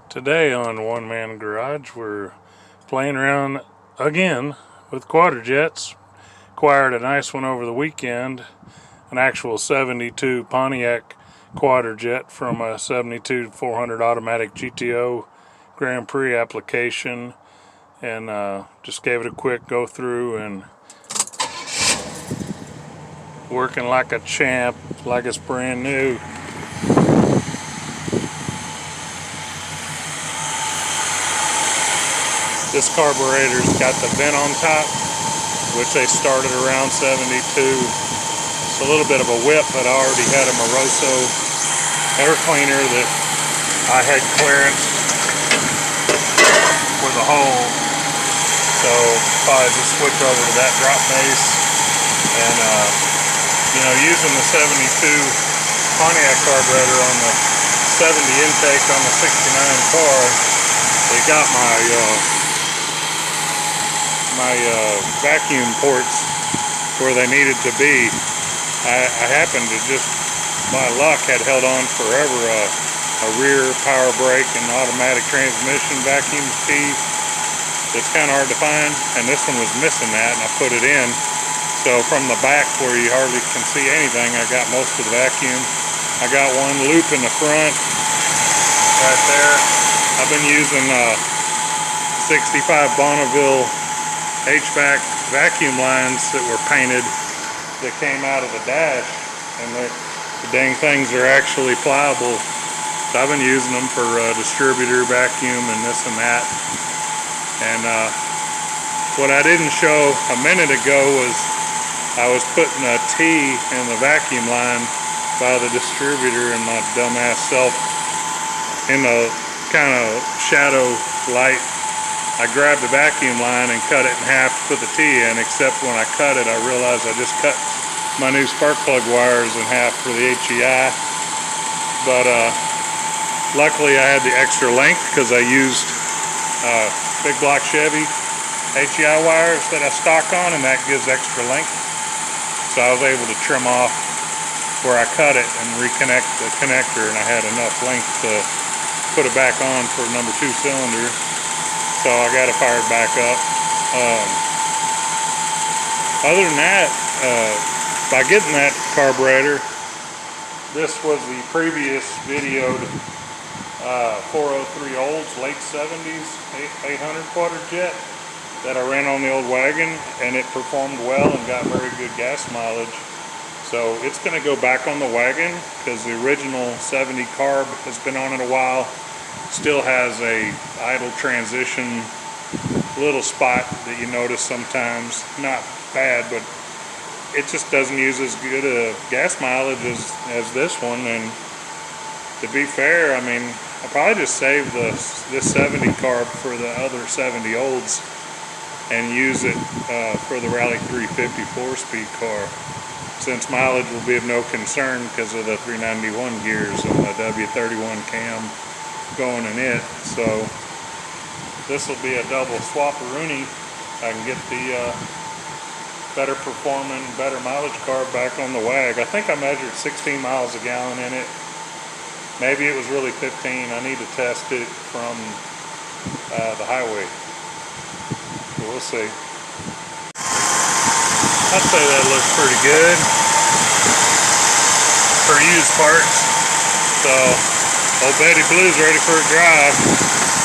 Today on One Man Garage, we're playing around again with Quadrajets. Acquired a nice one over the weekend, an actual 72 Pontiac Quadrajet from a 72 400 automatic GTO Grand Prix application, and just gave it a quick go through and working like a champ, like it's brand new. This carburetor's got the vent on top, which they started around 72. It's a little bit of a whip, but I already had a Moroso air cleaner that I had clearance for the hole. So probably just switch over to that drop base. And using the 72 Pontiac carburetor on the 70 intake on the 69 car, it got my vacuum ports where they needed to be. I happened to just, by luck, had held on forever a rear power brake and automatic transmission vacuum key. It's kind of hard to find, and this one was missing that, and I put it in. So from the back where you hardly can see anything, I got most of the vacuum. I got one loop in the front right there. I've been using 65 Bonneville HVAC vacuum lines that were painted that came out of the dash, and the dang things are actually pliable. So I've been using them for distributor vacuum and this and that. And what I didn't show a minute ago was I was putting a T in the vacuum line by the distributor, and my dumbass self, in the kind of shadow light, I grabbed the vacuum line and cut it in half to put the T in, except when I cut it, I realized I just cut my new spark plug wires in half for the HEI. But luckily I had the extra length because I used big block Chevy HEI wires that I stock on, and that gives extra length. So I was able to trim off where I cut it and reconnect the connector, and I had enough length to put it back on for number 2 cylinder. So I got it fired back up. Other than that, by getting that carburetor, this was the previous videoed 403 Olds, late 70s, 800 Quadrajet that I ran on the old wagon, and it performed well and got very good gas mileage. So it's going to go back on the wagon because the original 70 carb has been on it a while. Still has a idle transition little spot that you notice sometimes. Not bad, but it just doesn't use as good a gas mileage as this one. And to be fair, I mean, I'll probably just save this 70 carb for the other 70 Olds and use it for the Rally 350 4-speed car, since mileage will be of no concern because of the 391 gears and the W31 cam going in it. So this will be a double swap-a-rooney. I can get the better performing, better mileage carb back on the WAG. I think I measured 16 miles a gallon in it. Maybe it was really 15. I need to test it from the highway. So we'll see. I'd say that looks pretty good for used parts. So old Betty Blue's ready for a drive.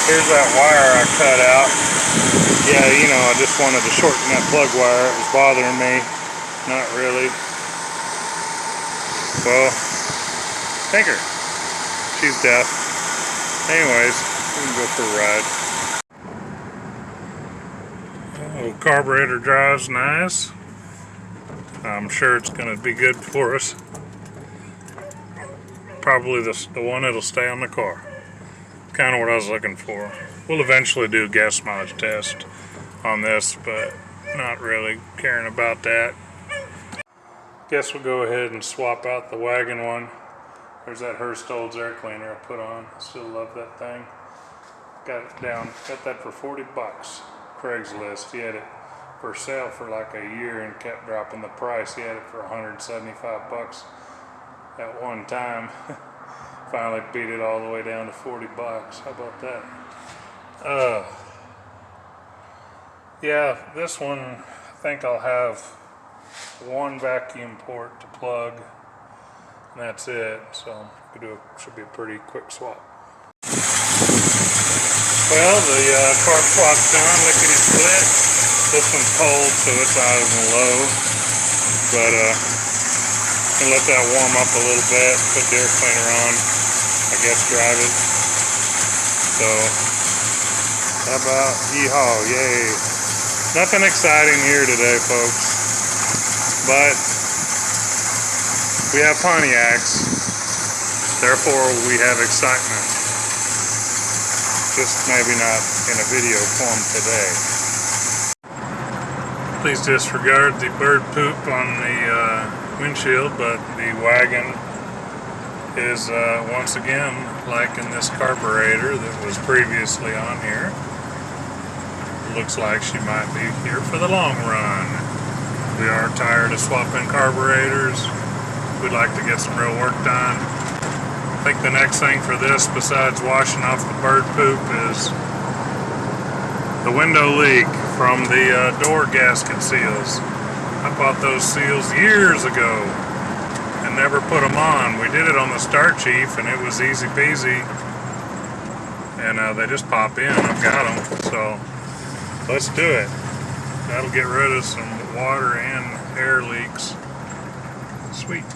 Here's that wire I cut out. Yeah, I just wanted to shorten that plug wire. It was bothering me. Not really. Well, Tinker. She's deaf. Anyways, we can go for a ride. Oh, carburetor drives nice. I'm sure it's going to be good for us. Probably the one that'll stay on the car. Kind of what I was looking for. We'll eventually do a gas mileage test on this, but not really caring about that. Guess we'll go ahead and swap out the wagon one. There's that Hurst Olds air cleaner I put on. Still love that thing. Got that for 40 bucks. Craigslist. He had it for sale for like a year and kept dropping the price. He had it for 175 bucks at one time. Finally beat it all the way down to 40 bucks. How about that? Yeah, this one, I think I'll have one vacuum port to plug, and that's it. So should be a pretty quick swap. Well, the carb swap's done, lickety split. This one's cold, so it's out of the low. But gonna let that warm up a little bit, put the air cleaner on, I guess drive it. So, how about yeehaw, yay. Nothing exciting here today, folks. But we have Pontiacs, therefore we have excitement. Just maybe not in a video form today. Please disregard the bird poop on the windshield, but the wagon is once again like in this carburetor that was previously on here. Looks like she might be here for the long run. We are tired of swapping carburetors. We'd like to get some real work done. I think the next thing for this, besides washing off the bird poop, is the window leak from the door gasket seals. I bought those seals years ago and never put them on. We did it on the Star Chief and it was easy peasy, and they just pop in. I've got them, so let's do it. That'll get rid of some water and air leaks. Sweet.